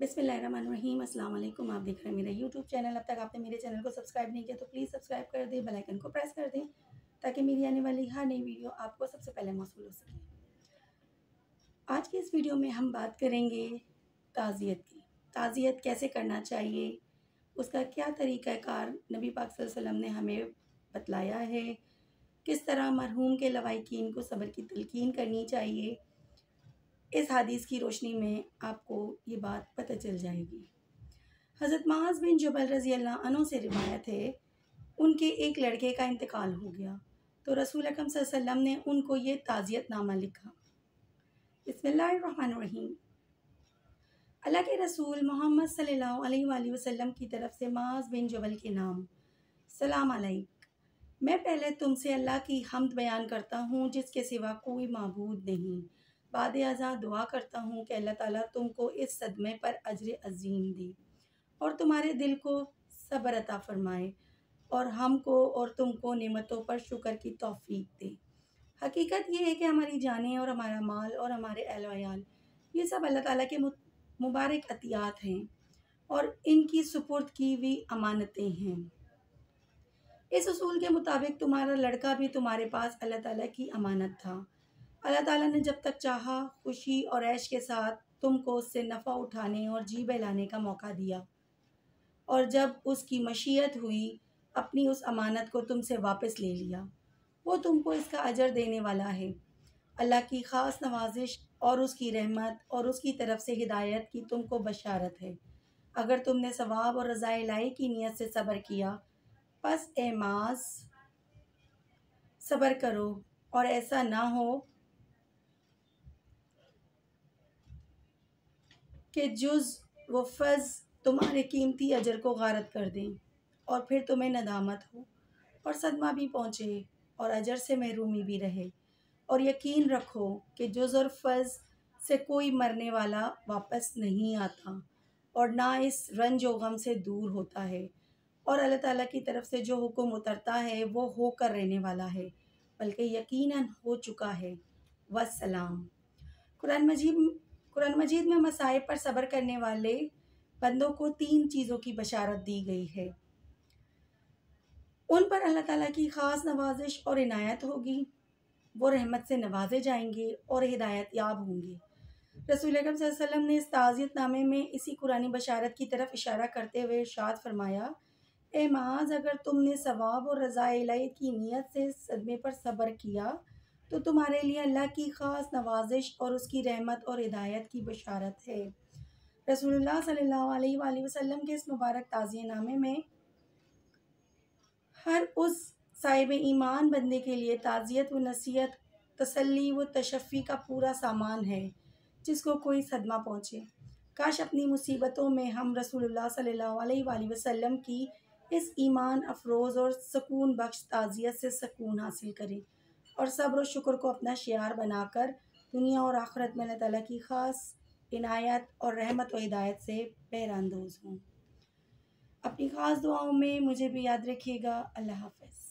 बिस्मिल्लाहिर्रहमानिर्रहीम। अस्सलाम वालेकुम। आप देख रहे हैं मेरा यूट्यूब चैनल। अब तक आपने मेरे चैनल को सब्सक्राइब नहीं किया तो प्लीज़ सब्सक्राइब कर दें, बेल आइकन को प्रेस कर दें ताकि मेरी आने वाली हर नई वीडियो आपको सबसे पहले मौसूल हो सके। आज की इस वीडियो में हम बात करेंगे ताज़ियत की। ताज़ियत कैसे करना चाहिए, उसका क्या तरीक़ाकार नबी पाक सल्लल्लाहु अलैहि वसल्लम ने हमें बतलाया है, किस तरह मरहूम के लवाहिकीन को सब्र की तलकीन करनी चाहिए। इस हदीस की रोशनी में आपको ये बात पता चल जाएगी। हज़रत मुआज़ बिन जबल रज़ी अल्लाह अन्हु से रिवायत है, उनके एक लड़के का इंतकाल हो गया तो रसूल अकरम सल्लल्लाहु अलैहि वसल्लम ने उनको ये ताज़ियतनामा लिखा। बिस्मिल्लाहिर्रहमानिर्रहीम। अल्लाह के रसूल मोहम्मद सल्लल्लाहु अलैहि वसल्लम की तरफ से मुआज़ बिन जबल के नाम, सलाम अलैक। मैं पहले तुमसे अल्लाह की हम्द बयान करता हूँ जिसके सिवा कोई माबूद नहीं। बाद अज़ा दुआ करता हूँ कि अल्लाह ताला तुमको इस सदमे पर अजर अज़ीम दे और तुम्हारे दिल को सब्र अता फरमाए और हमको और तुमको नेमतों पर शुक्र की तौफीक दे। हकीकत ये है कि हमारी जानें और हमारा माल और हमारे अहल वयाल ये सब अल्लाह ताला के मुबारक अतियात हैं और इनकी सुपुर्द की हुई अमानतें हैं। इस उसूल के मुताबिक तुम्हारा लड़का भी तुम्हारे पास अल्लाह ताला की अमानत था। अल्लाह ताला ने जब तक चाहा खुशी और ऐश के साथ तुमको उससे नफ़ा उठाने और जी बहलाने का मौका दिया और जब उसकी मशीयत हुई अपनी उस अमानत को तुमसे वापस ले लिया। वो तुमको इसका अजर देने वाला है। अल्लाह की ख़ास नवाजिश और उसकी रहमत और उसकी तरफ से हिदायत की तुमको बशारत है। अगर तुमने सवाब और रज़ा इलाही की नीयत से सब्र किया बस ए मुआज़ सब्र करो और ऐसा ना हो कि जुज़ व फ़ज़ तुम्हारे कीमती अजर को गारत कर दें और फिर तुम्हें नदामत हो और सदमा भी पहुँचे और अजर से महरूमी भी रहे। और यकीन रखो कि जुज़ और फ़ज़ से कोई मरने वाला वापस नहीं आता और ना इस रंज व गम से दूर होता है। और अल्लाह ताला की तरफ से जो हुक्म उतरता है वो होकर रहने वाला है, बल्कि यकीनन हो चुका है। वस्सलाम। कुरान मजीद में मसाइब पर सब्र करने वाले बंदों को 3 चीज़ों की बशारत दी गई है। उन पर अल्लाह ताला की ख़ास नवाजिश और इनायत होगी, वो रहमत से नवाजे जाएंगे और हिदायत याब होंगे। रसूल अकरम सल्लल्लाहु अलैहि वसल्लम ने इस ताज़ियतनामे में इसी कुरानी बशारत की तरफ इशारा करते हुए इरशाद फरमाया, ए मुआज़ अगर तुमने सवाब और रज़ा इलाही की नीयत से सदमे पर सब्र किया तो तुम्हारे लिए अल्लाह की ख़ास नवाजिश और उसकी रहमत और हिदायत की बशारत है। रसूलुल्लाह सल्लल्लाहु अलैहि वसल्लम के इस मुबारक ताज़ियतनामे में हर उस साहिब ईमान बंदे के लिए ताज़ियत व नसीहत, तसल्ली व तशफ़ी का पूरा सामान है जिसको कोई सदमा पहुँचे। काश अपनी मुसीबतों में हम रसूलुल्लाह सल्लल्लाहु अलैहि वसल्लम की इस ईमान अफरोज़ और सुकून बख्श ताज़ियत से सुकून हासिल करें और सब्र और शुक्र को अपना शियार बनाकर दुनिया और आखिरत में अल्लाह ताला की ख़ास इनायत और रहमत व हिदायत से बहरानंदोज़ हों। अपनी ख़ास दुआओं में मुझे भी याद रखिएगा। अल्लाह हाफ़िज़।